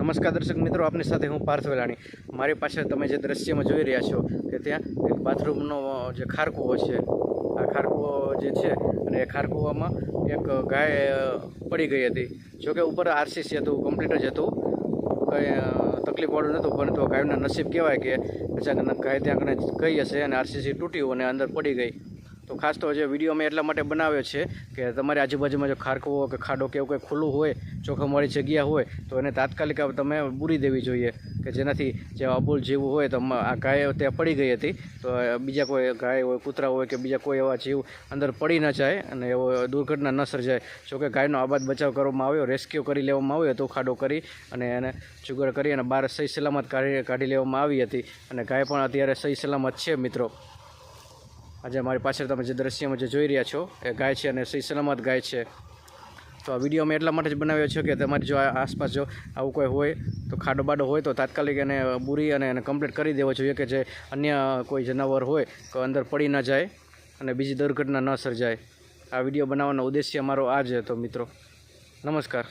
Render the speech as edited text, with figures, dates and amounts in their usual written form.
નમસ્કાર દર્શક મિત્રો, આપની સાથે હું પાર્થ વેલાણી। મારી પાસે તમે જે દ્રશ્યમાં જોઈ રહ્યા છો કે ત્યાં એક બાથરૂમનો જે ખારકૂવો છે, આ ખારકૂવો જે છે અને એ ખારકૂવામાં એક ગાય પડી ગઈ હતી। જોકે ઉપર આરસીસી હતું, કમ્પ્લીટ જ હતું, કંઈ તકલીફવાળું નહોતું, પરંતુ ગાયના નસીબ કહેવાય કે અચાનક ગાય ત્યાં ગઈ હશે અને આરસીસી તૂટ્યું અને અંદર પડી ગઈ। તો ખાસ તો જે વિડીયો મેં એટલા માટે બનાવ્યો છે કે તમારી આજુબાજુમાં જો ખારકૂવો કે ખાડો કે એવું કંઈ ખુલ્લું હોય, જોખમવાળી જગ્યા હોય તો એને તાત્કાલિક તમે બૂરી દેવી જોઈએ, કે જેનાથી જે અબોલ જીવ હોય તો આ ગાય ત્યાં પડી ગઈ હતી તો બીજા કોઈ ગાય હોય, કૂતરા હોય કે બીજા કોઈ એવા જીવ અંદર પડી ન જાય અને એવો દુર્ઘટના ન સર્જાય। જોકે ગાયનો આબાદ બચાવ કરવામાં આવ્યો, રેસ્ક્યુ કરી લેવામાં આવ્યો હતો, ખાડો કરી અને એને જુગાડ કરી અને બહાર સહી સલામત કાઢી લેવામાં આવી હતી અને ગાય પણ અત્યારે સહી સલામત છે। મિત્રો, આજે મારી પાછળ તમે જે દ્રશ્યમાં જે જોઈ રહ્યા છો એ ગાય છે અને સહી સલામત ગાય છે। તો આ વિડીયો મેં એટલા માટે જ બનાવ્યો છે કે તમારી જો આસપાસ જો આવું કોઈ હોય તો ખાડો બાડો હોય તો તાત્કાલિક એને બૂરી અને એને કમ્પ્લીટ કરી દેવો જોઈએ, કે જે અન્ય કોઈ જનાવર હોય તો અંદર પડી ન જાય અને બીજી દુર્ઘટના ન સર્જાય। આ વિડીયો બનાવવાનો ઉદ્દેશ્ય મારો આ જ હતો। મિત્રો, નમસ્કાર।